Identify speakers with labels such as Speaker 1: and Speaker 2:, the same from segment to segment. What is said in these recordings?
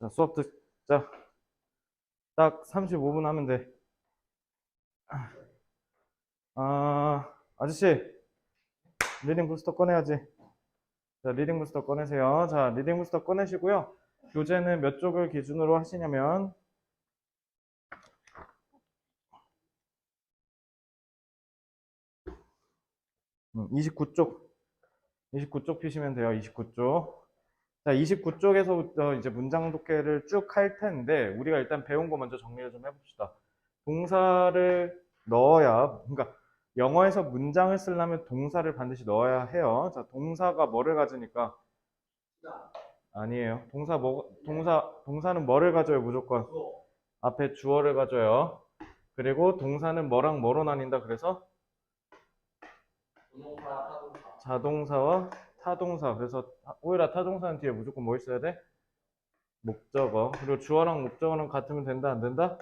Speaker 1: 자, 수업 듣자. 딱 35분 하면 돼. 아저씨, 리딩 부스터 꺼내야지. 자, 리딩 부스터 꺼내세요. 자, 리딩 부스터 꺼내시고요. 교재는 몇 쪽을 기준으로 하시냐면, 29쪽. 29쪽 피시면 돼요. 29쪽. 자, 29쪽에서부터 이제 문장 독해를 쭉 할 텐데, 우리가 일단 배운 거 먼저 정리를 좀 해봅시다. 동사를 넣어야, 그러니까 영어에서 문장을 쓰려면 동사를 반드시 넣어야 해요. 자, 동사가 뭐를 가지니까? 아니에요. 동사는 뭐를 가져요, 무조건? 앞에 주어를 가져요. 그리고 동사는 뭐랑 뭐로 나뉜다, 그래서? 자동사와 타동사. 그래서 오히려 타동사는 뒤에 무조건 뭐 있어야 돼? 목적어. 그리고 주어랑 목적어는 같으면 된다, 안 된다?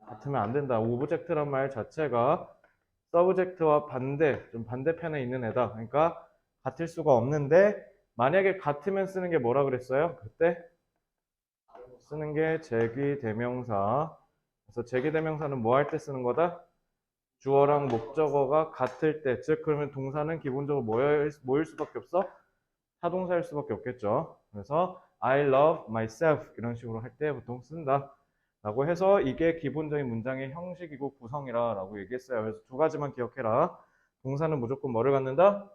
Speaker 1: 같으면 안 된다. 오브젝트란 말 자체가 서브젝트와 좀 반대편에 있는 애다. 그러니까 같을 수가 없는데, 만약에 같으면 쓰는 게 뭐라 그랬어요? 그때 쓰는 게 제귀대명사. 그래서 제귀대명사는 뭐 할 때 쓰는 거다? 주어랑 목적어가 같을 때. 즉, 그러면 동사는 기본적으로 뭐일 수밖에 없어? 타동사일 수밖에 없겠죠. 그래서 I love myself 이런 식으로 할 때 보통 쓴다. 라고 해서 이게 기본적인 문장의 형식이고 구성이라 라고 얘기했어요. 그래서 두 가지만 기억해라. 동사는 무조건 뭐를 갖는다?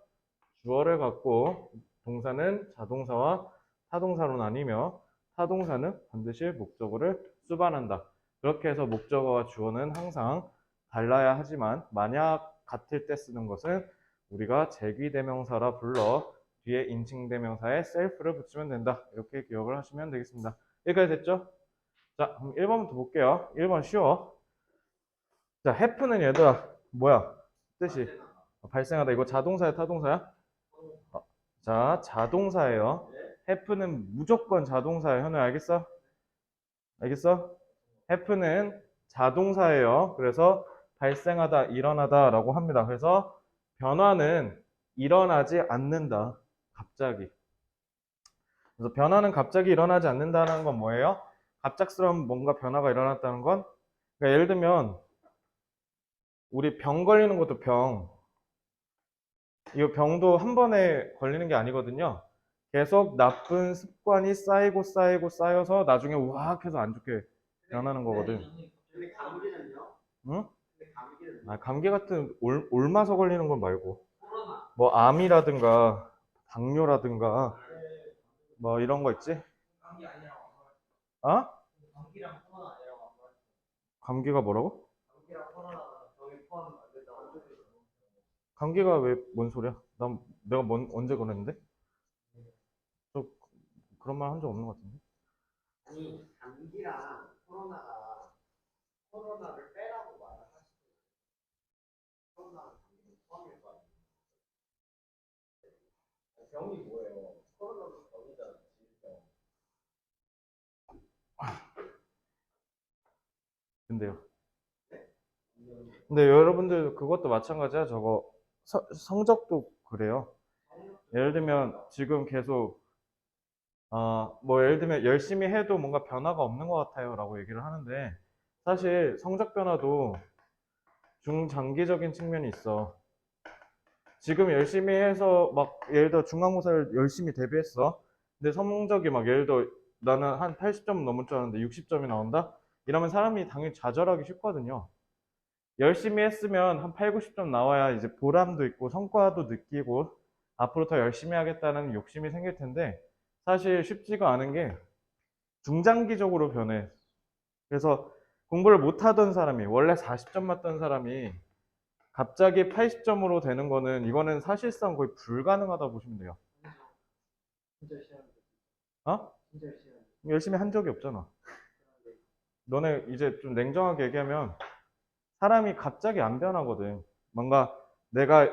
Speaker 1: 주어를 갖고, 동사는 자동사와 타동사로 나뉘며, 타동사는 반드시 목적어를 수반한다. 그렇게 해서 목적어와 주어는 항상 달라야 하지만, 만약 같을 때 쓰는 것은 우리가 제귀대명사라 불러 뒤에 인칭대명사에 self를 붙이면 된다. 이렇게 기억을 하시면 되겠습니다. 여기까지 됐죠? 자, 그럼 1번부터 볼게요. 1번 쉬워. 자, happen은 얘들아, 뭐야? 뜻이 발생하다. 이거 자동사야, 타동사야? 자, 자동사예요. happen은 무조건 자동사예요. 현우 알겠어? 알겠어? happen은 자동사예요. 그래서 발생하다, 일어나다 라고 합니다. 그래서 변화는 일어나지 않는다. 갑자기. 그래서 변화는 갑자기 일어나지 않는다는 건 뭐예요? 갑작스러운 뭔가 변화가 일어났다는 건, 그러니까 예를 들면 우리 병 걸리는 것도 이 병도 한 번에 걸리는 게 아니거든요. 계속 나쁜 습관이 쌓이고 쌓여서 나중에 우악 해서 안 좋게 변하는 거거든.
Speaker 2: 근데 감기는요?
Speaker 1: 응?
Speaker 2: 근데 감기는
Speaker 1: 감기 같은 옮아서 걸리는 건 말고.
Speaker 2: 코로나.
Speaker 1: 뭐 암이라든가 당뇨라든가 뭐 이런 거 있지?
Speaker 2: 감기 아니라고.
Speaker 1: 어?
Speaker 2: 감기랑 코로나 아니라고.
Speaker 1: 감기가 뭐라고?
Speaker 2: 감기랑 코로나가 병이 포함 안 된다고.
Speaker 1: 감기가 왜 뭔 소리야? 내가 언제 그랬는데? 저 그런 말 한 적 없는 것 같은데.
Speaker 2: 아니 감기랑 코로나가 코로나를 빼라고 말을 하시고 코로나랑 감기는 포함일 거 아니에요. 병이 뭐예요? 코로나도 병이잖아. 질병.
Speaker 1: 근데요.
Speaker 2: 네?
Speaker 1: 근데 여러분들 그것도 마찬가지야. 저거 성적도 그래요. 예를 들면 지금 계속 뭐 예를 들면 열심히 해도 뭔가 변화가 없는 것 같아요 라고 얘기를 하는데, 사실 성적 변화도 중장기적인 측면이 있어. 지금 열심히 해서 막 예를 들어 중간고사를 열심히 대비했어. 근데 성적이 막 예를 들어 나는 한 80점 넘을 줄 알았는데 60점이 나온다? 이러면 사람이 당연히 좌절하기 쉽거든요. 열심히 했으면 한 8, 90점 나와야 이제 보람도 있고 성과도 느끼고 앞으로 더 열심히 하겠다는 욕심이 생길 텐데, 사실 쉽지가 않은 게 중장기적으로 변해. 그래서 공부를 못하던 사람이, 원래 40점 맞던 사람이 갑자기 80점으로 되는 거는, 이거는 사실상 거의 불가능하다 보시면 돼요.
Speaker 2: 진짜 시험.
Speaker 1: 어?
Speaker 2: 진짜 시험.
Speaker 1: 열심히 한 적이 없잖아. 너네 이제 좀 냉정하게 얘기하면 사람이 갑자기 안 변하거든. 뭔가 내가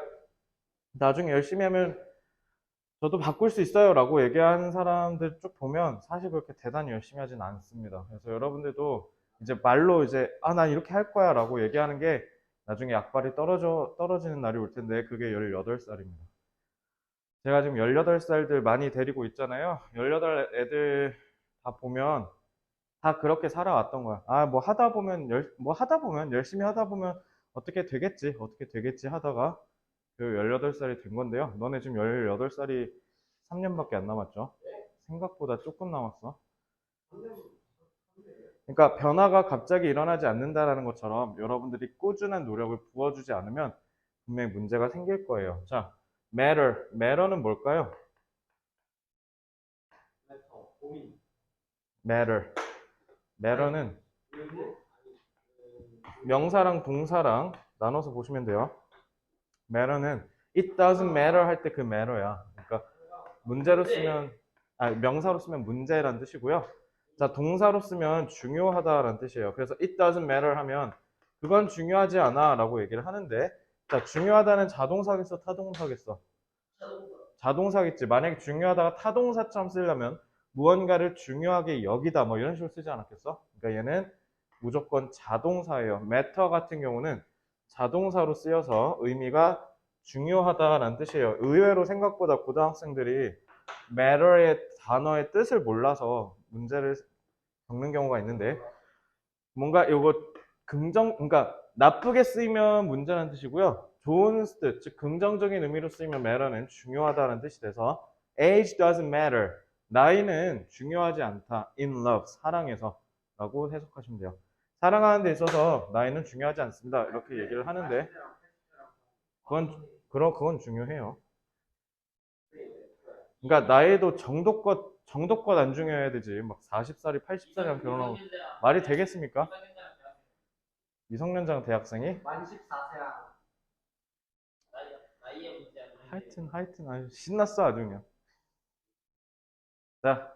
Speaker 1: 나중에 열심히 하면 저도 바꿀 수 있어요 라고 얘기하는 사람들 쭉 보면 사실 그렇게 대단히 열심히 하진 않습니다. 그래서 여러분들도 이제 말로 이제 난 이렇게 할 거야 라고 얘기하는 게 나중에 약발이 떨어지는 날이 올 텐데, 그게 18살입니다. 제가 지금 18살들 많이 데리고 있잖아요. 18 애들 다 보면 다 그렇게 살아왔던 거야. 아, 뭐 하다 보면 열심히 하다 보면 어떻게 되겠지 하다가 그 18살이 된 건데요. 너네 지금 18살이 3년밖에 안 남았죠? 생각보다 조금 남았어. 그러니까 변화가 갑자기 일어나지 않는다라는 것처럼 여러분들이 꾸준한 노력을 부어주지 않으면 분명히 문제가 생길 거예요. 자, matter는 뭘까요?
Speaker 2: 고민.
Speaker 1: matter는
Speaker 2: 의무?
Speaker 1: 명사랑 동사랑 나눠서 보시면 돼요. matter는 it doesn't matter 할 때 그 matter야. 그러니까 문제로 쓰면 명사로 쓰면 문제란 뜻이고요. 자, 동사로 쓰면 중요하다라는 뜻이에요. 그래서 it doesn't matter 하면 그건 중요하지 않아 라고 얘기를 하는데, 자, 중요하다는 자동사겠어, 타동사겠어? 자동사겠지. 만약에 중요하다가 타동사처럼 쓰려면 무언가를 중요하게 여기다 뭐 이런 식으로 쓰지 않았겠어? 그러니까 얘는 무조건 자동사예요. matter 같은 경우는 자동사로 쓰여서 의미가 중요하다라는 뜻이에요. 의외로 생각보다 고등학생들이 matter의 단어의 뜻을 몰라서 문제를 겪는 경우가 있는데, 뭔가 이거 그러니까 나쁘게 쓰이면 문제라는 뜻이고요. 좋은 뜻, 즉 긍정적인 의미로 쓰이면 matter는 중요하다는 뜻이 돼서 age doesn't matter. 나이는 중요하지 않다. in love, 사랑에서 라고 해석하시면 돼요. 사랑하는 데 있어서 나이는 중요하지 않습니다. 이렇게 얘기를 하는데 그건 중요해요. 그러니까 나이도 정도껏 안 중요해야 되지. 막 40살이 80살이랑 결혼하고 말이 되겠습니까? 미성년자 대학생이?
Speaker 2: 만 14세랑
Speaker 1: 하여튼 아주 신났어 아주 그냥. 자,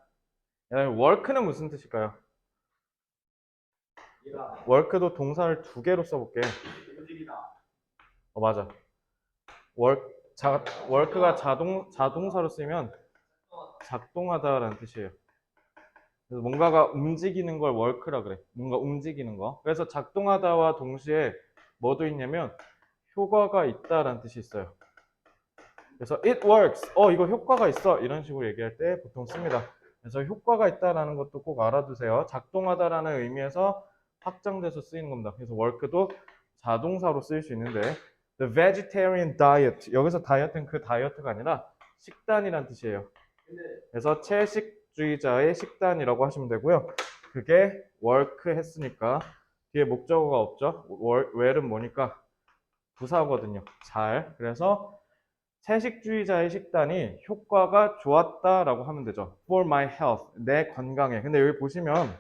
Speaker 1: work는 무슨 뜻일까요? work도 동사를 두 개로 써볼게.
Speaker 2: 움직이다.
Speaker 1: 맞아. work가 자동사로 쓰이면 작동하다라는 뜻이에요. 그래서 뭔가가 움직이는 걸 work라 그래. 뭔가 움직이는 거. 그래서 작동하다와 동시에 뭐도 있냐면 효과가 있다라는 뜻이 있어요. 그래서 it works. 이거 효과가 있어. 이런 식으로 얘기할 때 보통 씁니다. 그래서 효과가 있다라는 것도 꼭 알아두세요. 작동하다라는 의미에서 확장돼서 쓰이는 겁니다. 그래서 work도 자동사로 쓰일 수 있는데 the vegetarian diet. 여기서 다이어트는 그 다이어트가 아니라 식단이란 뜻이에요. 그래서 채식주의자의 식단이라고 하시면 되고요. 그게 work 했으니까 뒤에 목적어가 없죠. well은 뭐니까 부사거든요. 잘. 그래서 채식주의자의 식단이 효과가 좋았다라고 하면 되죠. For my health, 내 건강에. 근데 여기 보시면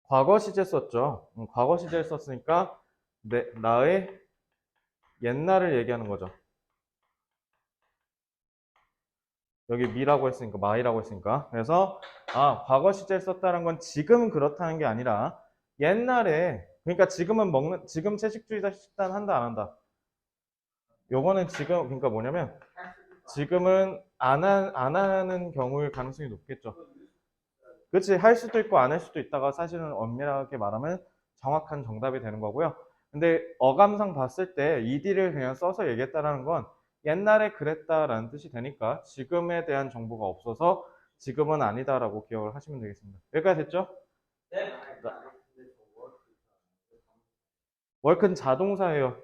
Speaker 1: 과거 시제 썼죠. 과거 시제를 썼으니까 나의 옛날을 얘기하는 거죠. 여기 me라고 했으니까, my라고 했으니까. 그래서 과거 시제를 썼다는 건 지금 그렇다는 게 아니라 옛날에, 그러니까 지금 채식주의자 식단 한다 안 한다? 요거는 지금 그러니까 뭐냐면 지금은 안 하는 경우일 가능성이 높겠죠. 그렇지, 할 수도 있고 안 할 수도 있다가 사실은 엄밀하게 말하면 정확한 정답이 되는 거고요. 근데 어감상 봤을 때 ed를 그냥 써서 얘기했다라는 건 옛날에 그랬다라는 뜻이 되니까 지금에 대한 정보가 없어서 지금은 아니다라고 기억을 하시면 되겠습니다. 여기까지 됐죠?
Speaker 2: 네.
Speaker 1: work는 자동사예요.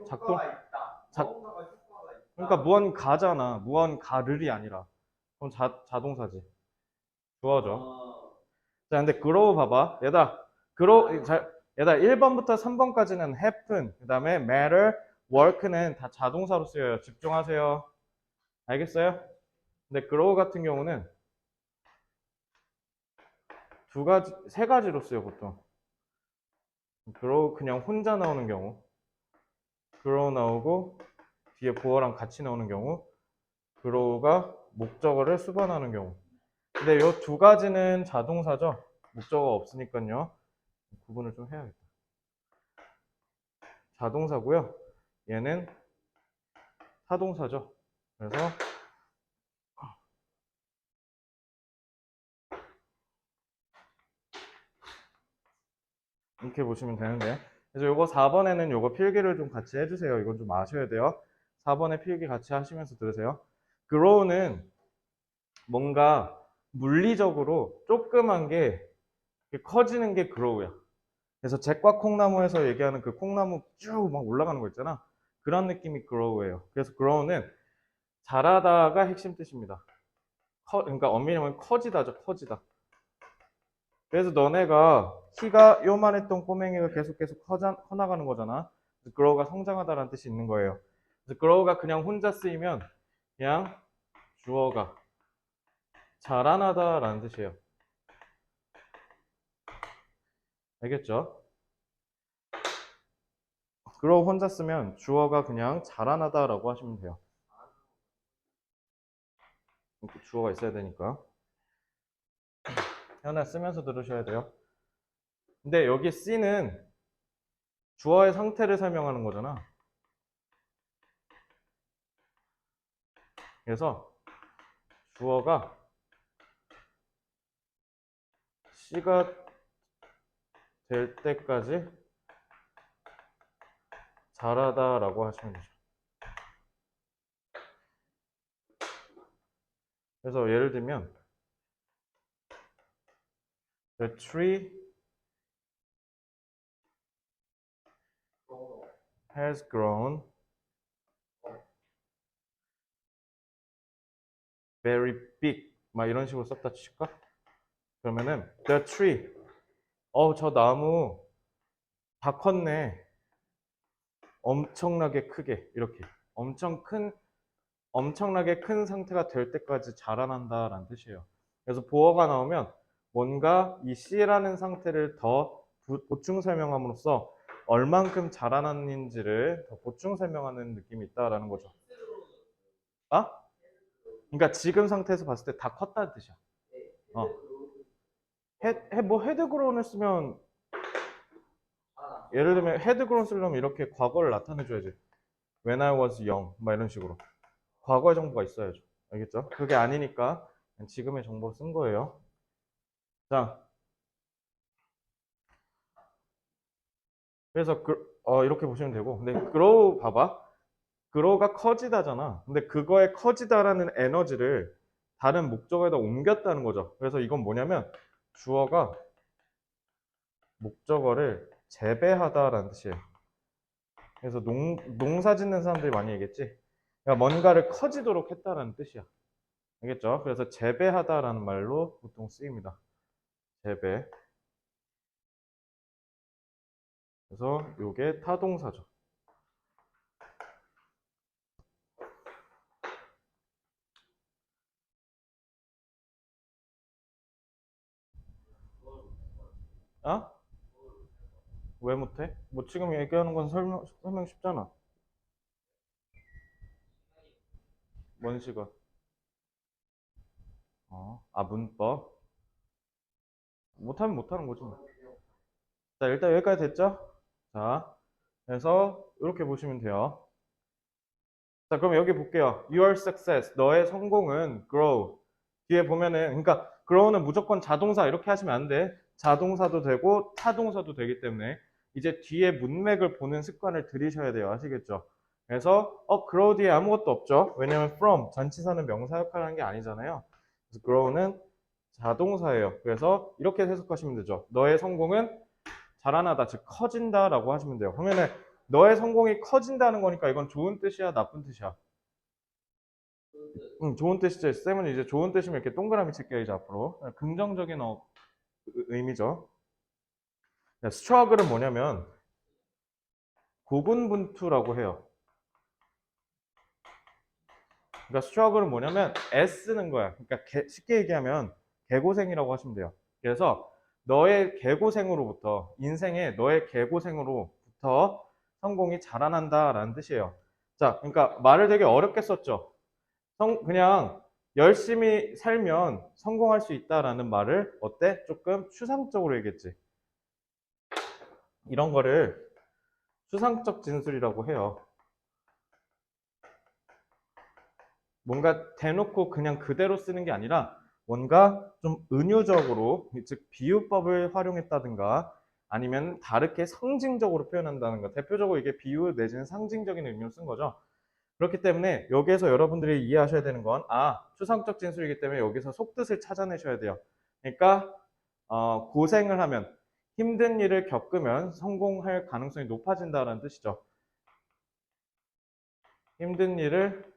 Speaker 1: 그러니까 무언가잖아. 무언가를이 아니라. 그럼 자동사지. 주어죠. 자, 근데 grow 봐봐. 얘다 1번부터 3번까지는 happen, 그 다음에 matter, work는 다 자동사로 쓰여요. 집중하세요. 알겠어요? 근데 grow 같은 경우는 세 가지로 쓰여, 보통. grow 그냥 혼자 나오는 경우, grow 나오고, 뒤에 보어랑 같이 나오는 경우, grow가 목적어를 수반하는 경우. 근데 이 두 가지는 자동사죠. 목적어가 없으니까요. 구분을 좀 해야겠다. 자동사고요. 얘는 타동사죠. 그래서 이렇게 보시면 되는데, 그래서 요거 4번에는 요거 필기를 좀 같이 해주세요. 이건 좀 아셔야 돼요. 4번에 필기 같이 하시면서 들으세요. grow는 뭔가 물리적으로 조그만 게 커지는 게 grow야. 그래서 잭과 콩나무에서 얘기하는 그 콩나무 쭉 막 올라가는 거 있잖아. 그런 느낌이 grow예요. 그래서 grow는 자라다가 핵심 뜻입니다. 그러니까 엄밀히 말하면 커지다죠, 커지다. 그래서 너네가 키가 요만했던 꼬맹이가 계속 커나가는 거잖아. 그래서 grow가 성장하다라는 뜻이 있는 거예요. 그래서 grow가 그냥 혼자 쓰이면 그냥 주어가 자라나다라는 뜻이에요. 알겠죠? grow 혼자 쓰면 주어가 그냥 자라나다라고 하시면 돼요. 주어가 있어야 되니까. 하나 쓰면서 들으셔야 돼요. 근데 여기 C는 주어의 상태를 설명하는 거잖아. 그래서 주어가 C가 될 때까지 자라다라고 하시면 되죠. 그래서 예를 들면 The tree has grown very big 막 이런 식으로 썼다 칠까? 그러면은 The tree 저 나무 다 컸네. 엄청나게 크게 이렇게 엄청나게 큰 상태가 될 때까지 자라난다라는 뜻이에요. 그래서 보어가 나오면 뭔가 이 C라는 상태를 더 보충 설명함으로써 얼만큼 자라났는지를 더 보충 설명하는 느낌이 있다라는 거죠. 아? 그러니까 지금 상태에서 봤을 때 다 컸다는 뜻이야. 어. 헤드그론을 쓰면 예를 들면 헤드그론 쓰려면 이렇게 과거를 나타내줘야지. When I was young 막 이런 식으로 과거의 정보가 있어야죠. 알겠죠? 그게 아니니까 지금의 정보를 쓴 거예요. 자, 그래서 이렇게 보시면 되고, 근데 grow 봐봐. grow가 커지다잖아. 근데 그거에 커지다라는 에너지를 다른 목적어에다 옮겼다는 거죠. 그래서 이건 뭐냐면 주어가 목적어를 재배하다라는 뜻이에요. 그래서 농사 짓는 사람들이 많이 얘기했지. 그러니까 뭔가를 커지도록 했다라는 뜻이야. 알겠죠? 그래서 재배하다라는 말로 보통 쓰입니다. 재배. 그래서 이게 타동사죠. 아? 왜 못해? 뭐 지금 얘기하는 건 설명 쉽잖아. 뭔 시간? 문법. 못하면 못하는 거지 뭐. 자, 일단 여기까지 됐죠? 자, 그래서 이렇게 보시면 돼요. 자, 그럼 여기 볼게요. Your success, 너의 성공은 grow. 뒤에 보면은, 그러니까 grow는 무조건 자동사 이렇게 하시면 안 돼. 자동사도 되고 타동사도 되기 때문에 이제 뒤에 문맥을 보는 습관을 들이셔야 돼요. 아시겠죠? 그래서 grow 뒤에 아무것도 없죠. 왜냐면 from, 전치사는 명사 역할을 하는 게 아니잖아요. 그래서 grow는 자동사예요. 그래서 이렇게 해석하시면 되죠. 너의 성공은 자라나다, 즉 커진다라고 하시면 돼요. 그러면은 너의 성공이 커진다는 거니까 이건 좋은 뜻이야, 나쁜 뜻이야? 좋은 뜻이죠. 쌤은 이제 좋은 뜻이면 이렇게 동그라미 칠게요, 이제 앞으로. 긍정적인 의미죠. 스트러글은 뭐냐면 고군분투라고 해요. 그러니까 스트러글은 뭐냐면 애쓰는 거야. 그러니까 쉽게 얘기하면 개고생이라고 하시면 돼요. 그래서 너의 개고생으로부터 인생의 너의 개고생으로부터 성공이 자라난다라는 뜻이에요. 자, 그러니까 말을 되게 어렵게 썼죠. 그냥 열심히 살면 성공할 수 있다라는 말을 어때? 조금 추상적으로 얘기했지. 이런 거를 추상적 진술이라고 해요. 뭔가 대놓고 그냥 그대로 쓰는 게 아니라 뭔가 좀 은유적으로, 즉 비유법을 활용했다든가 아니면 다르게 상징적으로 표현한다는 거. 대표적으로 이게 비유 내지는 상징적인 의미로 쓴 거죠. 그렇기 때문에 여기에서 여러분들이 이해하셔야 되는 건, 추상적 진술이기 때문에 여기서 속뜻을 찾아내셔야 돼요. 그러니까 고생을 하면, 힘든 일을 겪으면 성공할 가능성이 높아진다는 뜻이죠. 힘든 일을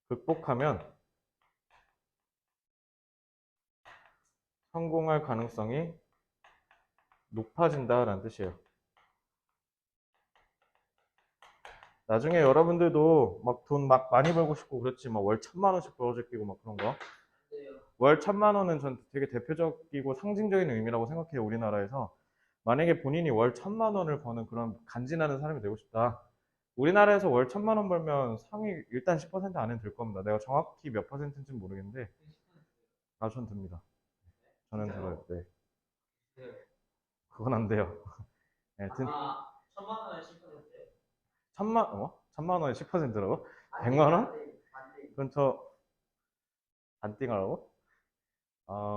Speaker 1: 극복하면 성공할 가능성이 높아진다라는 뜻이에요. 나중에 여러분들도 막 돈 막 많이 벌고 싶고 그렇지, 막 월 1,000만 원씩 벌어줄 끼고 막 그런 거. 월 1,000만 원은 전 되게 대표적이고 상징적인 의미라고 생각해요, 우리나라에서. 만약에 본인이 월 1,000만 원을 버는 그런 간지나는 사람이 되고 싶다. 우리나라에서 월 1,000만 원 벌면 상위 일단 10% 안에 들 겁니다. 내가 정확히 몇 퍼센트인지는 모르겠는데, 전 듭니다. 저는 들어요. 네. 그건 안 돼요. 네,
Speaker 2: 천만 원에 10%예요?
Speaker 1: 천만 원에 10%라고? 100만 원? 그건 저 반띵하라고?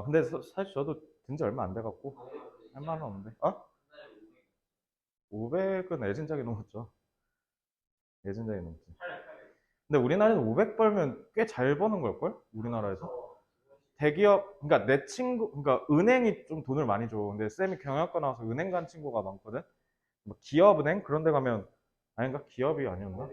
Speaker 1: 근데 사실 저도 든 지 얼마 안 돼갖고 할 만은 없는데. 500은 애진작이 넘었죠. 애진작이 넘지. 근데 우리나라에서 500 벌면 꽤 잘 버는 걸걸? 우리나라에서? 대기업, 그러니까 내 친구, 그러니까 은행이 좀 돈을 많이 줘. 근데 쌤이 경영학과 나와서 은행 간 친구가 많거든? 뭐 기업은행? 그런 데 가면, 아닌가? 기업이 아니었나?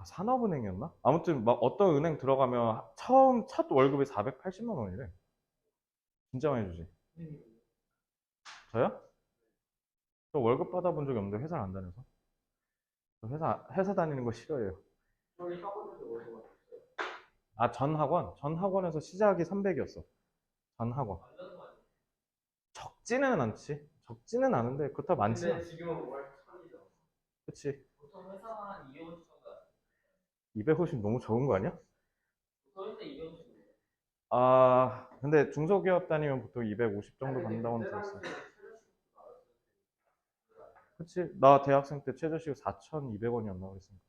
Speaker 1: 산업은행이었나? 아무튼 막 어떤 은행 들어가면 첫 월급이 480만 원이래. 진짜 많이 주지. 저요? 저 월급 받아본 적이 없는데 회사를 안 다녀서. 저 회사 다니는 거 싫어해요.
Speaker 2: 저희 학원에서 월급
Speaker 1: 전 학원에서 시작이 300이었어. 전 학원. 적지는 않지. 적지는 않은데 그렇다고 많지는 않아.
Speaker 2: 근데 지금은 월 1,000이죠.
Speaker 1: 그치.
Speaker 2: 보통 회사가 한 250 정도.
Speaker 1: 250 너무 적은 거 아니야?
Speaker 2: 보통 회사 250.
Speaker 1: 근데 중소기업 다니면 보통 250 정도 받는다고는 들었어. 그치. 나 대학생 때 최저시급 4,200원이었나 그랬으니까.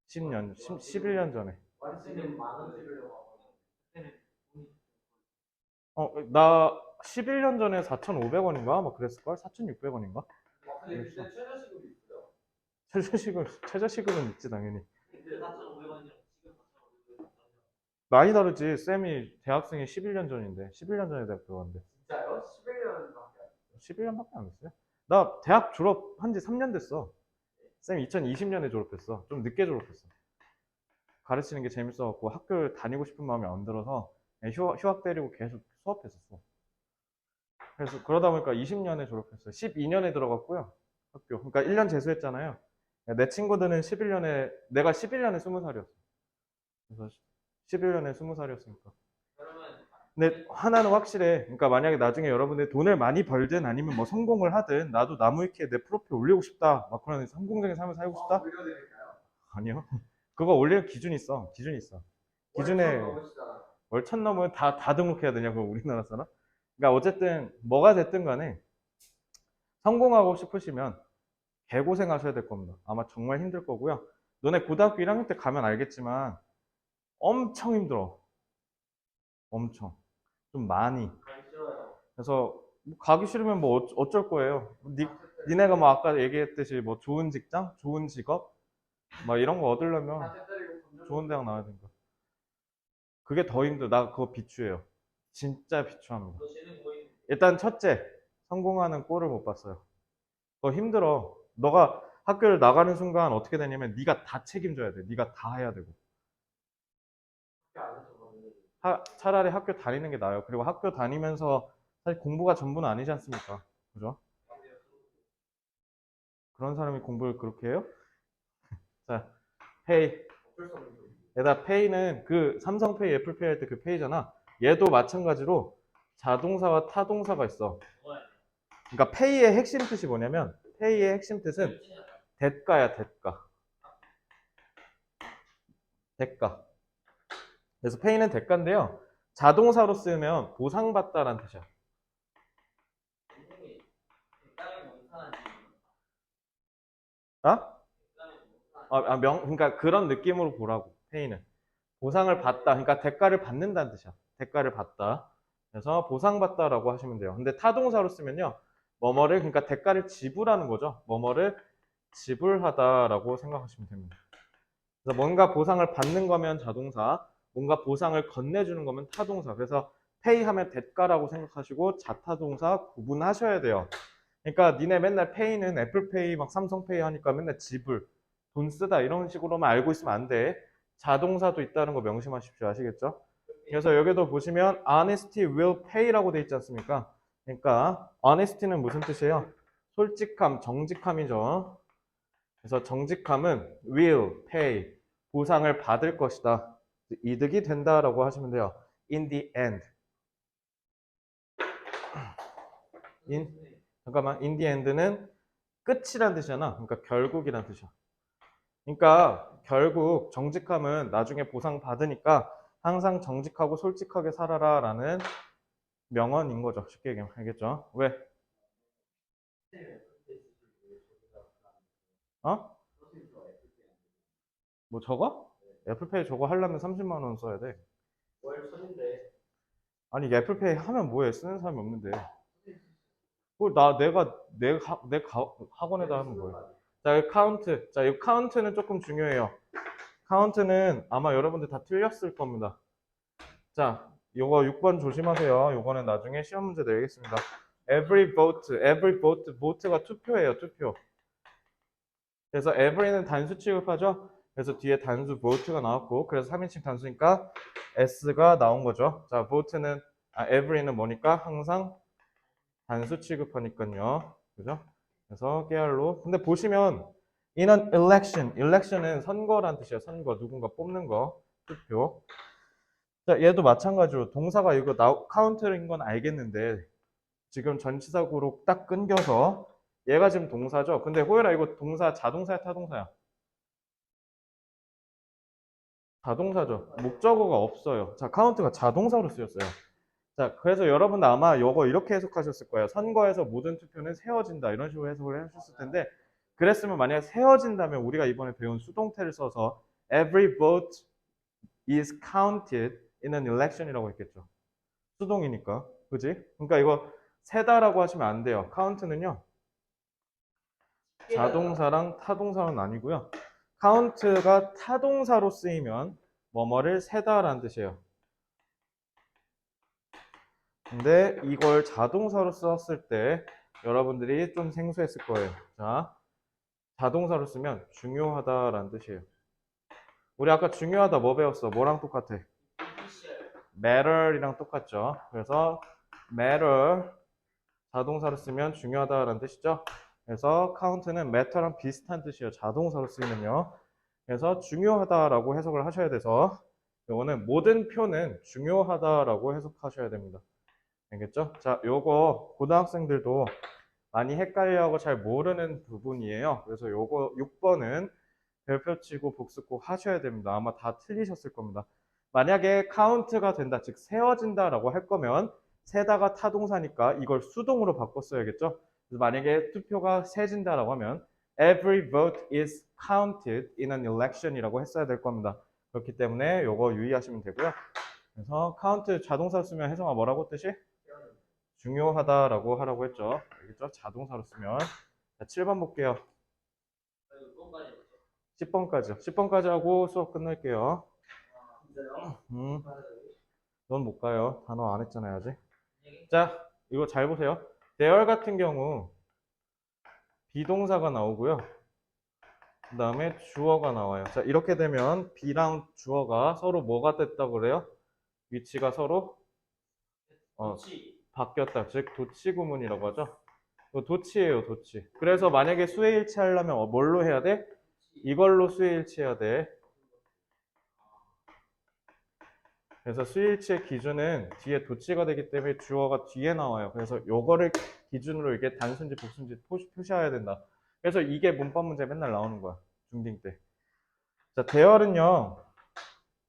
Speaker 1: 11년 전에.
Speaker 2: 완치는 만원 찍으려고 하고. 그때는
Speaker 1: 나 11년 전에 4,500원인가? 막 그랬을걸? 4,600원인가?
Speaker 2: 근데 그때 최저시급이 있어요?
Speaker 1: 최저시급은 있지, 당연히.
Speaker 2: 그때 4,500원이랑 지금 4,500원.
Speaker 1: 많이 다르지. 쌤이 대학생이 11년 전인데. 11년 전에 대학 들어갔는데.
Speaker 2: 진짜요? 11년밖에 안
Speaker 1: 11년밖에 안 됐어요? 나 대학 졸업한 지 3년 됐어. 쌤 2020년에 졸업했어. 좀 늦게 졸업했어. 가르치는 게 재밌어갖고 학교를 다니고 싶은 마음이 안 들어서 그냥 휴학 때리고 계속 수업했었어. 그래서 그러다 보니까 20년에 졸업했어요. 12년에 들어갔고요. 학교. 그러니까 1년 재수했잖아요. 내 친구들은 11년에, 내가 11년에 20살이었어. 그래서 11년에 20살이었으니까. 근데 하나는 확실해. 그러니까 만약에 나중에 여러분들 돈을 많이 벌든 아니면 뭐 성공을 하든 나도 나무위키에 내 프로필 올리고 싶다. 막 그런 성공적인 삶을 살고 싶다?
Speaker 2: 올려드릴까요?
Speaker 1: 아니요. 그거 올릴 기준이 있어. 기준이 있어. 기준에 월 1,000 넘으면 다 등록해야 되냐고, 우리나라 사람? 그러니까 어쨌든 뭐가 됐든 간에 성공하고 싶으시면 개고생 하셔야 될 겁니다. 아마 정말 힘들 거고요. 너네 고등학교 1학년 때 가면 알겠지만 엄청 힘들어. 엄청. 좀 많이. 그래서 뭐 가기 싫으면 뭐 어쩔 거예요. 니네가 뭐 아까 얘기했듯이 뭐 좋은 직장, 좋은 직업, 막 이런 거 얻으려면 좋은 대학 나와야 된다. 그게 더 힘들어. 나 그거 비추해요. 진짜 비추합니다. 일단 첫째, 성공하는 꼴을 못 봤어요. 그거 힘들어. 너가 학교를 나가는 순간 어떻게 되냐면 네가 다 책임져야 돼. 네가 다 해야 되고. 차라리 학교 다니는 게 나아요. 그리고 학교 다니면서 사실 공부가 전부는 아니지 않습니까? 그죠? 그런 사람이 공부를 그렇게 해요? 자, 페이. 얘다 페이는 그 삼성페이, 애플페이 할 때 그 페이잖아. 얘도 마찬가지로 자동사와 타동사가 있어. 그러니까 페이의 핵심 뜻이 뭐냐면 페이의 핵심 뜻은 대가야, 대가. 대가. 그래서 페이는 대가인데요. 자동사로 쓰면 보상받다라는 뜻이야. 아? 그러니까 그런 느낌으로 보라고. 페이는 보상을 받다. 그러니까 대가를 받는다는 뜻이야. 대가를 받다. 그래서 보상받다라고 하시면 돼요. 근데 타동사로 쓰면요. 뭐뭐를, 그러니까 대가를 지불하는 거죠. 뭐뭐를 지불하다라고 생각하시면 됩니다. 그래서 뭔가 보상을 받는 거면 자동사, 뭔가 보상을 건네주는 거면 타동사. 그래서 pay 하면 대가라고 생각하시고 자타동사 구분하셔야 돼요. 그러니까 니네 맨날 pay는 애플페이 막 삼성페이 하니까 맨날 지불, 돈 쓰다 이런 식으로만 알고 있으면 안 돼. 자동사도 있다는 거 명심하십시오. 아시겠죠? 그래서 여기도 보시면 honesty will pay라고 돼 있지 않습니까? 그러니까 honesty는 무슨 뜻이에요? 솔직함, 정직함이죠. 그래서 정직함은 will pay, 보상을 받을 것이다. 이득이 된다라고 하시면 돼요. In the end. 잠깐만, in the end는 끝이란 뜻이잖아. 그러니까 결국이란 뜻이야. 그러니까 결국 정직함은 나중에 보상 받으니까 항상 정직하고 솔직하게 살아라라는 명언인 거죠. 쉽게 얘기하면 알겠죠? 왜? 어? 뭐 저거? 애플페이 저거 하려면 30만 원 써야 돼.
Speaker 2: 월 천인데
Speaker 1: 아니 애플페이 하면 뭐해? 쓰는 사람이 없는데. 그걸 내가 학원에다 하면 뭐해? 자, 이 카운트. 자, 이 카운트는 조금 중요해요. 카운트는 아마 여러분들 다 틀렸을 겁니다. 자, 요거 6번 조심하세요. 요거는 나중에 시험 문제 내겠습니다. every vote, vote가 투표예요, 투표. 그래서 every는 단수 취급하죠. 그래서 뒤에 단수 vote가 나왔고, 그래서 3인칭 단수니까 s가 나온 거죠. 자, vote는 every는 뭐니까 항상 단수 취급하니까요. 그죠? 그래서 깨알로. 근데 보시면 in an election, election은 선거란 뜻이에요. 선거, 누군가 뽑는 거, 투표. 자, 얘도 마찬가지로 동사가 이거 카운트인 건 알겠는데 지금 전치사구로 딱 끊겨서 얘가 지금 동사죠. 근데 호열아 이거 동사 자동사야 타동사야? 자동사죠. 목적어가 없어요. 자, 카운트가 자동사로 쓰였어요. 자, 그래서 여러분들 아마 이거 이렇게 해석하셨을 거예요. 선거에서 모든 투표는 세워진다. 이런 식으로 해석을 하셨을 텐데 그랬으면 만약에 세워진다면 우리가 이번에 배운 수동태를 써서 every vote is counted in an election이라고 했겠죠. 수동이니까. 그지? 그러니까 이거 세다라고 하시면 안 돼요. count는요. 자동사랑 타동사는 아니고요. count가 타동사로 쓰이면 뭐뭐를 세다라는 뜻이에요. 근데 이걸 자동사로 썼을 때 여러분들이 좀 생소했을 거예요. 자, 자동사로 쓰면 중요하다라는 뜻이에요. 우리 아까 중요하다 뭐 배웠어? 뭐랑 똑같아? matter이랑 똑같죠. 그래서 matter 자동사로 쓰면 중요하다라는 뜻이죠. 그래서 count는 matter랑 비슷한 뜻이에요. 자동사로 쓰이면요. 그래서 중요하다라고 해석을 하셔야 돼서 요거는 모든 표는 중요하다라고 해석하셔야 됩니다. 알겠죠? 자, 요거 고등학생들도 많이 헷갈려하고 잘 모르는 부분이에요. 그래서 요거 6번은 별표 치고 복습 꼭 하셔야 됩니다. 아마 다 틀리셨을 겁니다. 만약에 카운트가 된다, 즉 세워진다라고 할 거면 세다가 타동사니까 이걸 수동으로 바꿨어야겠죠? 그래서 만약에 투표가 세진다라고 하면 every vote is counted in an election이라고 했어야 될 겁니다. 그렇기 때문에 요거 유의하시면 되고요. 그래서 count 자동사 쓰면 혜성아 뭐라고 뜻이? 중요하다라고 하라고 했죠. 알겠죠? 자동사로 쓰면. 자, 7번 볼게요. 10번까지요. 10번까지 하고 수업 끝낼게요. 넌 못 가요. 단어 안 했잖아요, 아직. 자, 이거 잘 보세요. there 같은 경우 비동사가 나오고요. 그 다음에 주어가 나와요. 자, 이렇게 되면 be랑 주어가 서로 뭐가 됐다고 그래요? 위치가 서로 바뀌었다. 즉 도치 구문이라고 하죠. 도치예요, 도치. 그래서 만약에 수혜일치 하려면 뭘로 해야 돼? 이걸로 수혜일치 해야 돼. 그래서 수일치의 기준은 뒤에 도치가 되기 때문에 주어가 뒤에 나와요. 그래서 요거를 기준으로 이게 단순지 복순지 표시해야 된다. 그래서 이게 문법 문제 맨날 나오는 거야. 중딩 때. 자, 대열은요.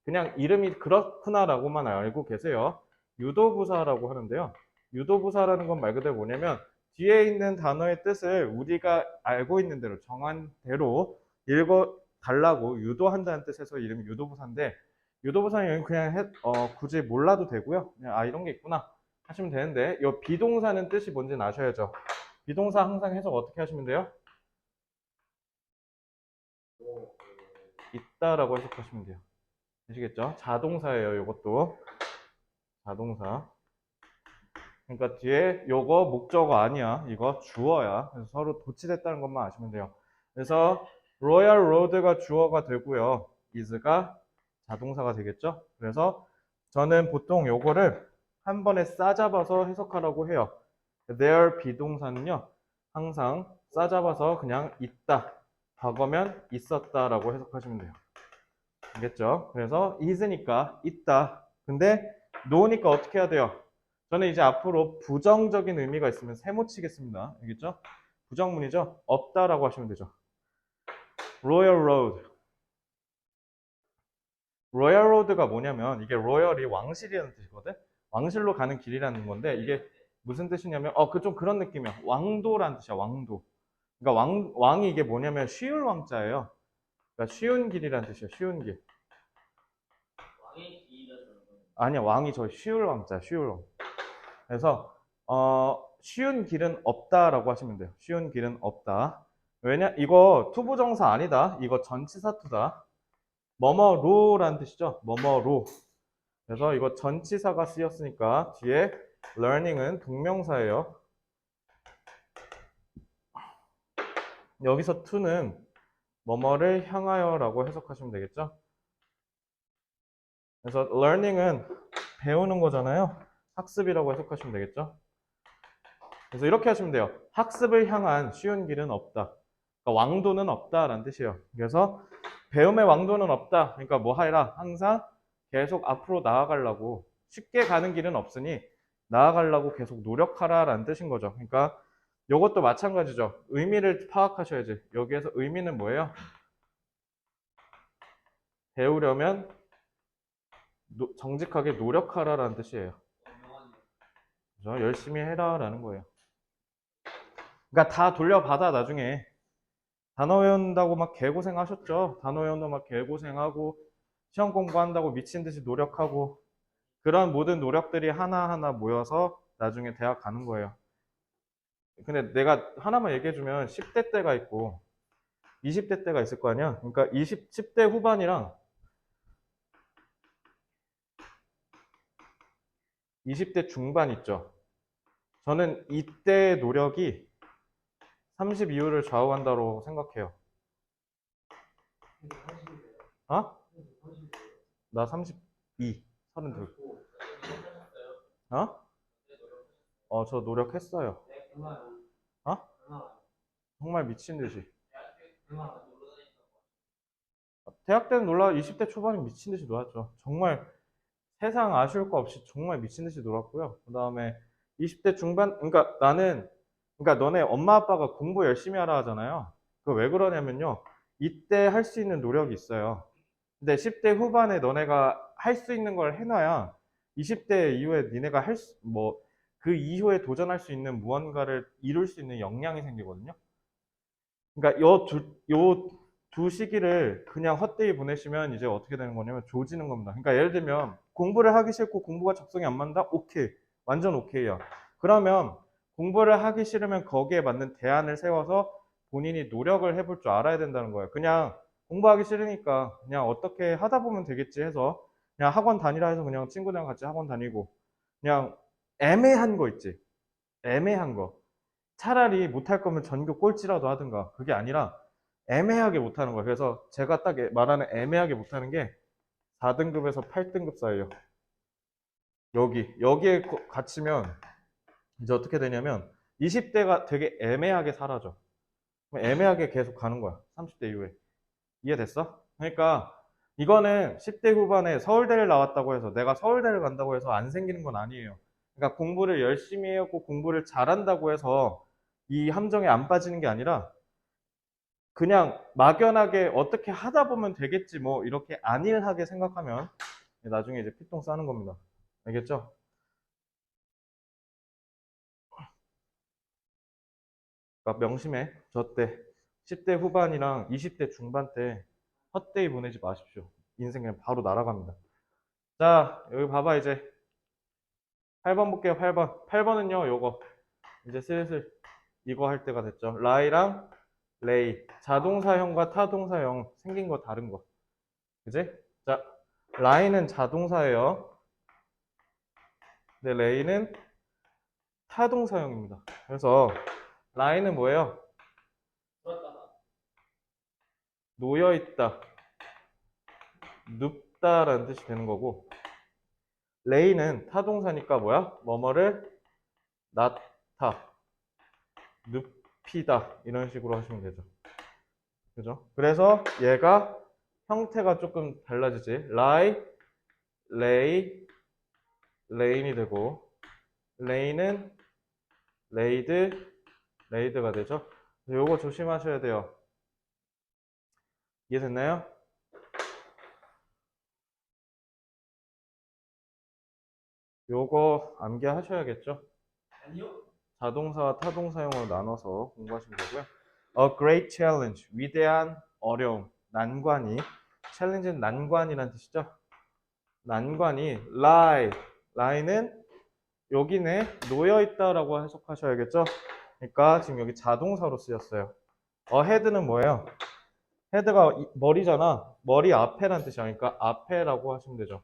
Speaker 1: 그냥 이름이 그렇구나라고만 알고 계세요. 유도부사라고 하는데요. 유도부사라는 건 말 그대로 뭐냐면 뒤에 있는 단어의 뜻을 우리가 알고 있는 대로 정한 대로 읽어 달라고 유도한다는 뜻에서 이름이 유도부사인데 유도부사는 그냥 굳이 몰라도 되고요. 그냥 이런 게 있구나 하시면 되는데 이 비동사는 뜻이 뭔지는 아셔야죠. 비동사 항상 해석 어떻게 하시면 돼요? 있다라고 해석하시면 돼요. 아시겠죠? 자동사예요, 이것도. 자동사. 그러니까 뒤에 요거 목적어 아니야. 이거 주어야. 그래서 서로 도치됐다는 것만 아시면 돼요. 그래서 Royal Road가 주어가 되고요. is가 자동사가 되겠죠? 그래서 저는 보통 요거를 한 번에 싸잡아서 해석하라고 해요. Their 비동사는요. 항상 싸잡아서 그냥 있다. 과거면 있었다라고 해석하시면 돼요. 알겠죠? 그래서 is니까 있다. 근데 no니까 어떻게 해야 돼요? 저는 이제 앞으로 부정적인 의미가 있으면 세모 치겠습니다. 알겠죠? 부정문이죠? 없다라고 하시면 되죠. Royal Road. Royal Road가 뭐냐면 이게 royal이 왕실이라는 뜻이거든? 왕실로 가는 길이라는 건데 이게 무슨 뜻이냐면 좀 그런 느낌이야. 왕도라는 뜻이야. 왕도. 그러니까 왕이 이게 뭐냐면 쉬울 왕자예요. 그러니까 쉬운 길이라는 뜻이야. 쉬운 길.
Speaker 2: 왕의 길이라는 건
Speaker 1: 아니야. 왕이 저 쉬울 왕자. 쉬울 왕. 그래서 쉬운 길은 없다라고 하시면 돼요. 쉬운 길은 없다. 왜냐? 이거 투부정사 아니다. 이거 전치사투다. 뭐뭐로라는 뜻이죠. 뭐뭐로. 그래서 이거 전치사가 쓰였으니까 뒤에 learning은 동명사예요. 여기서 to는 뭐뭐를 향하여라고 해석하시면 되겠죠. 그래서 learning은 배우는 거잖아요. 학습이라고 해석하시면 되겠죠. 그래서 이렇게 하시면 돼요. 학습을 향한 쉬운 길은 없다. 그러니까 왕도는 없다라는 뜻이에요. 그래서 배움의 왕도는 없다. 그러니까 뭐 하라? 항상 계속 앞으로 나아가려고 쉽게 가는 길은 없으니 나아가려고 계속 노력하라라는 뜻인 거죠. 그러니까 이것도 마찬가지죠. 의미를 파악하셔야지. 여기에서 의미는 뭐예요? 배우려면 정직하게 노력하라라는 뜻이에요. 그죠? 열심히 해라라는 거예요. 그러니까 다 돌려받아 나중에. 단어 외운다고 막 개고생 하셨죠? 단어 외운다고 막 개고생하고 시험 공부한다고 미친 듯이 노력하고 그런 모든 노력들이 하나하나 모여서 나중에 대학 가는 거예요. 근데 내가 하나만 얘기해주면 10대 때가 있고 20대 때가 있을 거 아니야? 그러니까 10대 후반이랑 20대 중반 있죠. 저는 이때 노력이 30 이후를 좌우한다고 생각해요. 어? 나 32, 32. 어? 저 노력했어요. 어? 정말 미친 듯이. 대학 때는 20대 초반에 미친 듯이 놀았죠. 정말 세상 아쉬울 거 없이 정말 미친 듯이 놀았고요. 그 다음에 20대 중반, 그러니까 너네 엄마 아빠가 공부 열심히 하라 하잖아요. 그거 왜 그러냐면요. 이때 할 수 있는 노력이 있어요. 근데 10대 후반에 너네가 할 수 있는 걸 해놔야 20대 이후에 니네가 그 이후에 도전할 수 있는 무언가를 이룰 수 있는 역량이 생기거든요. 그러니까 요 두 시기를 그냥 헛되이 보내시면 이제 어떻게 되는 거냐면 조지는 겁니다. 그러니까 예를 들면 공부를 하기 싫고 공부가 적성이 안 맞는다? 오케이. 완전 오케이야. 그러면 공부를 하기 싫으면 거기에 맞는 대안을 세워서 본인이 노력을 해볼 줄 알아야 된다는 거예요. 그냥 공부하기 싫으니까 그냥 어떻게 하다 보면 되겠지 해서 그냥 학원 다니라 해서 그냥 친구들이랑 같이 학원 다니고 그냥 애매한 거 있지. 애매한 거. 차라리 못할 거면 전교 꼴찌라도 하든가. 그게 아니라 애매하게 못하는 거예요. 그래서 제가 딱 말하는 애매하게 못하는 게 4등급에서 8등급 사이에요. 여기에 갇히면 이제 어떻게 되냐면 20대가 되게 애매하게 사라져. 애매하게 계속 가는 거야. 30대 이후에. 이해됐어? 그러니까 이거는 10대 후반에 서울대를 나왔다고 해서 내가 서울대를 간다고 해서 안 생기는 건 아니에요. 그러니까 공부를 열심히 하고 공부를 잘한다고 해서 이 함정에 안 빠지는 게 아니라 그냥 막연하게 어떻게 하다 보면 되겠지 뭐 이렇게 안일하게 생각하면 나중에 이제 피똥 싸는 겁니다. 알겠죠? 그러니까 명심해. 저 때 10대 후반이랑 20대 중반 때 헛되이 보내지 마십시오. 인생 그냥 바로 날아갑니다. 자, 여기 봐봐 이제 8번 볼게요. 8번. 8번은요. 요거 이제 슬슬 이거 할 때가 됐죠. 라이랑 레이. 자동사형과 타동사형 생긴 거 다른 거. 그지? 자, 라인은 자동사예요. 근데 레이는 타동사형입니다. 그래서 라인은 뭐예요? 놓여있다, 눕다라는 뜻이 되는 거고, 레이는 타동사니까 뭐야? 뭐뭐를 낳다, 눕히다 이런 식으로 하시면 되죠. 그죠? 그래서 얘가 형태가 조금 달라지지. 라이, 레이, 레인이 되고, 레이는 레이드, 레이드가 되죠. 요거 조심하셔야 돼요. 이해됐나요? 요거 암기하셔야겠죠.
Speaker 2: 아니요.
Speaker 1: 자동사와 타동사용으로 나눠서 공부하시면 되고요. A great challenge, 위대한 어려움, 난관이, challenge는 난관이란 뜻이죠. 난관이 lie는 여기네 놓여있다라고 해석하셔야겠죠. 그러니까 지금 여기 자동사로 쓰였어요. head는 뭐예요? 헤드가 머리잖아. 머리 앞에란 뜻이야. 그러니까 앞에라고 하시면 되죠.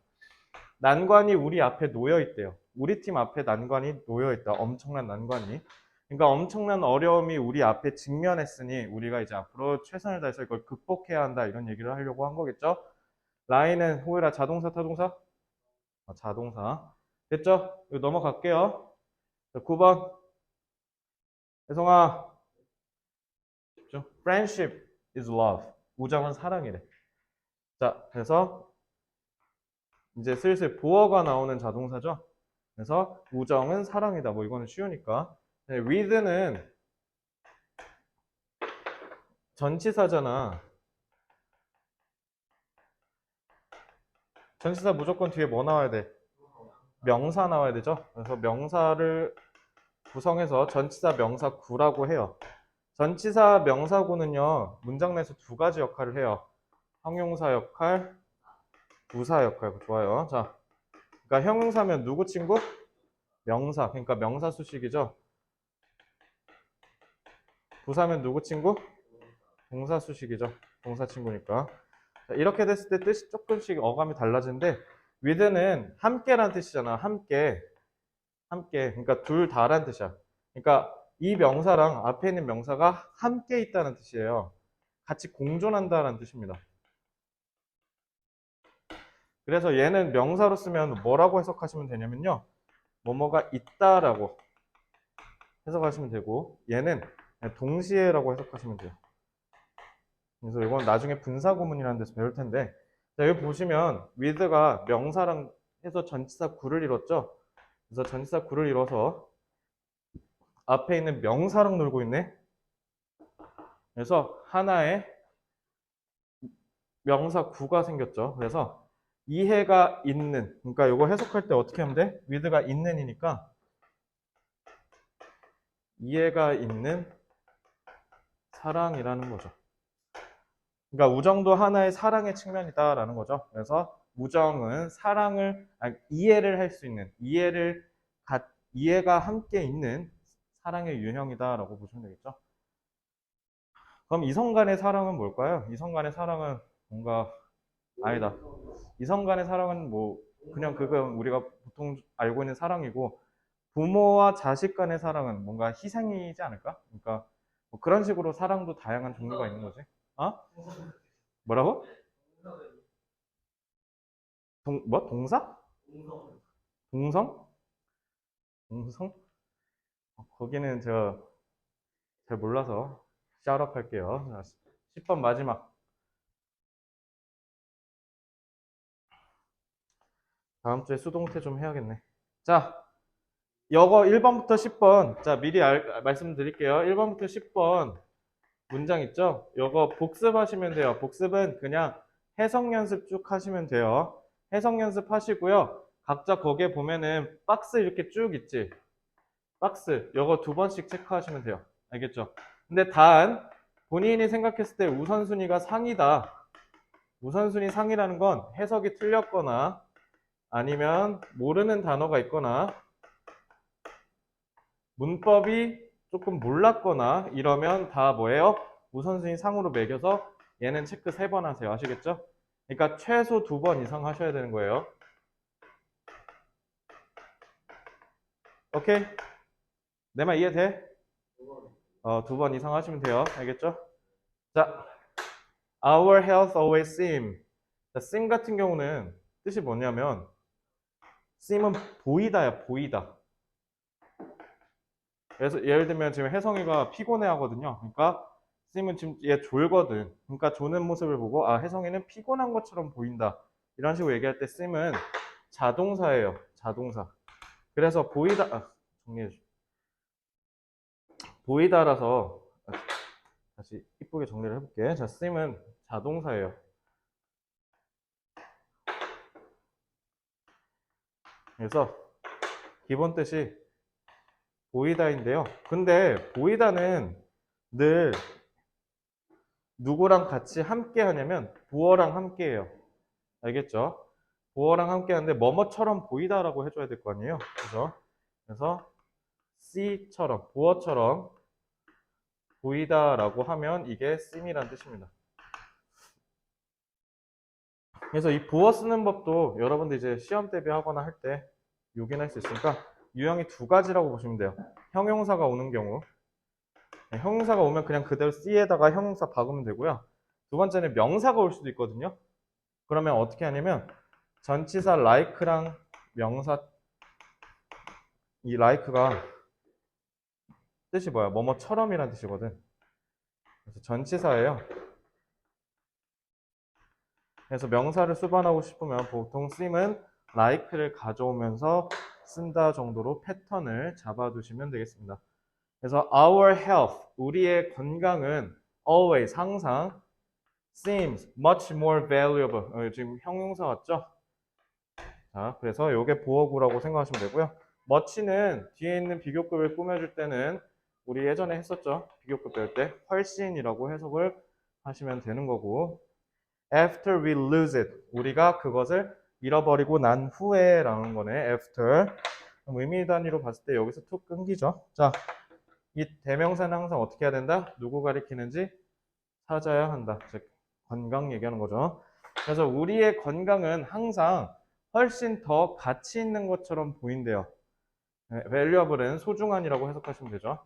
Speaker 1: 난관이 우리 앞에 놓여 있대요. 우리 팀 앞에 난관이 놓여 있다. 엄청난 난관이. 그러니까 엄청난 어려움이 우리 앞에 직면했으니 우리가 이제 앞으로 최선을 다해서 이걸 극복해야 한다. 이런 얘기를 하려고 한 거겠죠. 라인은 호이라 자동사, 타동사? 자동사. 됐죠? 이거 넘어갈게요. 자, 9번. 혜성아. Friendship is love. 우정은 사랑이래. 자, 그래서 이제 슬슬 보어가 나오는 자동사죠. 그래서 우정은 사랑이다. 뭐 이거는 쉬우니까. 네, with는 전치사잖아. 전치사 무조건 뒤에 뭐 나와야 돼? 명사 나와야 되죠. 그래서 명사를 구성해서 전치사 명사구라고 해요. 전치사 명사구는요, 문장 내에서 두 가지 역할을 해요. 형용사 역할, 부사 역할. 좋아요. 자, 그러니까 형용사면 누구 친구? 명사. 그러니까 명사 수식이죠. 부사면 누구 친구? 동사 수식이죠. 동사 친구니까. 자, 이렇게 됐을 때 뜻이 조금씩 어감이 달라지는데, with는 함께란 뜻이잖아. 함께. 함께. 그러니까 둘 다란 뜻이야. 그러니까 이 명사랑 앞에 있는 명사가 함께 있다는 뜻이에요. 같이 공존한다는 뜻입니다. 그래서 얘는 명사로 쓰면 뭐라고 해석하시면 되냐면요. 뭐뭐가 있다라고 해석하시면 되고, 얘는 동시에라고 해석하시면 돼요. 그래서 이건 나중에 분사구문이라는 데서 배울 텐데, 자, 여기 보시면 with가 명사랑 해서 전치사 구를 이뤘죠. 그래서 전치사 구를 이뤄서 앞에 있는 명사랑 놀고 있네. 그래서 하나의 명사 구가 생겼죠. 그래서 이해가 있는, 그러니까 이거 해석할 때 어떻게 하면 돼? with가 있는이니까 이해가 있는 사랑이라는 거죠. 그러니까 우정도 하나의 사랑의 측면이다라는 거죠. 그래서 우정은 사랑을 이해를 할 수 있는 이해가 함께 있는 사랑의 유형이다라고 보시면 되겠죠. 그럼 이성 간의 사랑은 뭘까요? 이성 간의 사랑은 뭔가 아니다. 이성 간의 사랑은 뭐 그냥 그건 우리가 보통 알고 있는 사랑이고 부모와 자식 간의 사랑은 뭔가 희생이지 않을까? 그러니까 뭐 그런 식으로 사랑도 다양한 종류가 있는 거지. 어? 뭐라고? 동사? 동성? 동성? 거기는 제가 잘 몰라서 샤웃업 할게요. 자, 10번 마지막. 다음 주에 수동태 좀 해야겠네. 자, 이거 1번부터 10번. 자, 미리 말씀드릴게요. 1번부터 10번 문장 있죠? 이거 복습하시면 돼요. 복습은 그냥 해석 연습 쭉 하시면 돼요. 해석 연습 하시고요. 각자 거기에 보면은 박스 이렇게 쭉 있지? 박스. 이거 두 번씩 체크하시면 돼요. 알겠죠? 근데 단, 본인이 생각했을 때 우선순위가 상이다. 우선순위 상이라는 건 해석이 틀렸거나 아니면 모르는 단어가 있거나 문법이 조금 몰랐거나 이러면 다 뭐예요? 우선순위 상으로 매겨서 얘는 체크 3번 하세요. 아시겠죠? 그러니까 최소 2번 이상 하셔야 되는 거예요. 오케이? 내 말 이해돼? 2번 이상 하시면 돼요. 알겠죠? 자, our health always seem. 자, seem 같은 경우는 뜻이 뭐냐면 seem은 보이다야, 보이다. 그래서 예를 들면 지금 혜성이가 피곤해 하거든요. 그러니까 seem은 지금 얘 졸거든. 그러니까 조는 모습을 보고 아, 혜성이는 피곤한 것처럼 보인다. 이런 식으로 얘기할 때 seem은 자동사예요. 자동사. 그래서 보이다, 정리해줘. 보이다라서 다시 이쁘게 정리를 해볼게. 자, seem은 자동사예요. 그래서 기본 뜻이 보이다인데요. 근데 보이다는 늘 누구랑 같이 함께 하냐면 부어랑 함께 해요. 알겠죠? 부어랑 함께 하는데 뭐뭐처럼 보이다라고 해줘야 될 거 아니에요. 그죠? 그래서 see처럼 부어처럼 보이다라고 하면 이게 seem이란 뜻입니다. 그래서 이 부어 쓰는 법도 여러분들 이제 시험 대비하거나 할 때 요긴할 수 있으니까 유형이 2가지라고 보시면 돼요. 형용사가 오는 경우. 네, 형용사가 오면 그냥 그대로 C에다가 형용사 박으면 되고요. 2번째는 명사가 올 수도 있거든요. 그러면 어떻게 하냐면 전치사 like랑 명사 이 like가 뜻이 뭐야? 뭐뭐처럼이란 뜻이거든. 그래서 전치사예요. 그래서 명사를 수반하고 싶으면 보통 쓰임은 like를 가져오면서 쓴다 정도로 패턴을 잡아두시면 되겠습니다. 그래서 our health, 우리의 건강은 always, 항상 seems much more valuable. 지금 형용사 왔죠? 자, 그래서 이게 보어구라고 생각하시면 되고요. much는 뒤에 있는 비교급을 꾸며줄 때는 우리 예전에 했었죠? 비교급 배울 때 훨씬이라고 해석을 하시면 되는 거고 after we lose it, 우리가 그것을 잃어버리고 난 후에 라는 거네. after. 그럼 의미 단위로 봤을 때 여기서 툭 끊기죠. 자, 이 대명사는 항상 어떻게 해야 된다? 누구 가리키는지 찾아야 한다. 즉 건강 얘기하는 거죠. 그래서 우리의 건강은 항상 훨씬 더 가치 있는 것처럼 보인대요. valuable은 소중한이라고 해석하시면 되죠.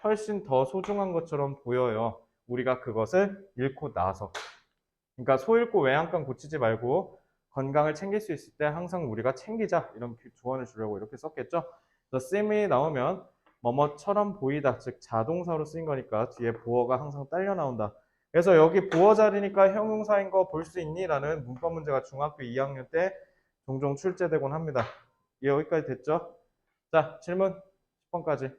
Speaker 1: 훨씬 더 소중한 것처럼 보여요. 우리가 그것을 잃고 나서. 그러니까 소 잃고 외양간 고치지 말고 건강을 챙길 수 있을 때 항상 우리가 챙기자 이런 조언을 주려고 이렇게 썼겠죠. 그래서 seem이 나오면 뭐뭐처럼 보이다, 즉 자동사로 쓰인 거니까 뒤에 보어가 항상 딸려 나온다. 그래서 여기 보어 자리니까 형용사인 거 볼 수 있니? 라는 문법 문제가 중학교 2학년 때 종종 출제되곤 합니다. 여기까지 됐죠? 자, 질문 10번까지.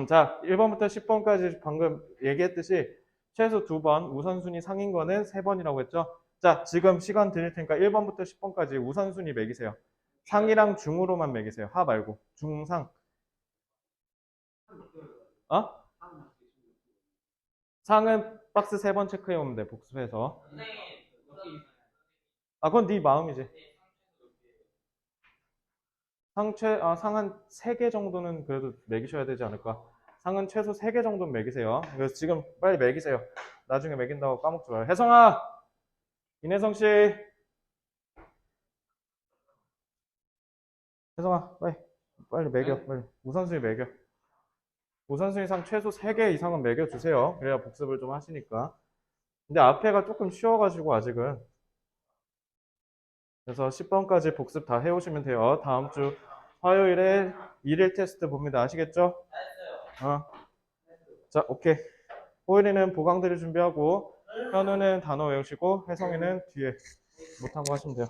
Speaker 1: 자, 1번부터 10번까지 방금 얘기했듯이 최소 2번, 우선순위 상인 거는 3번이라고 했죠? 자, 지금 시간 드릴 테니까 1번부터 10번까지 우선순위 매기세요. 상이랑 중으로만 매기세요. 하 말고. 중상. 어? 상은 박스 3번 체크해 오면 돼. 복습해서. 아, 그건 네 마음이지. 상한 3개 정도는 그래도 매기셔야 되지 않을까? 상은 최소 3개 정도는 매기세요. 그래서 지금 빨리 매기세요. 나중에 매긴다고 까먹지 마요. 혜성아! 인혜성 씨! 혜성아, 빨리 매겨. 빨리. 우선순위 매겨. 우선순위상 최소 3개 이상은 매겨주세요. 그래야 복습을 좀 하시니까. 근데 앞에가 조금 쉬워가지고 아직은. 그래서 10번까지 복습 다 해오시면 돼요. 다음 주 화요일에 일일 테스트 봅니다. 아시겠죠? 자, 오케이. 호일이는 보강들을 준비하고, 현우는 단어 외우시고, 혜성이는 뒤에 못한 거 하시면 돼요.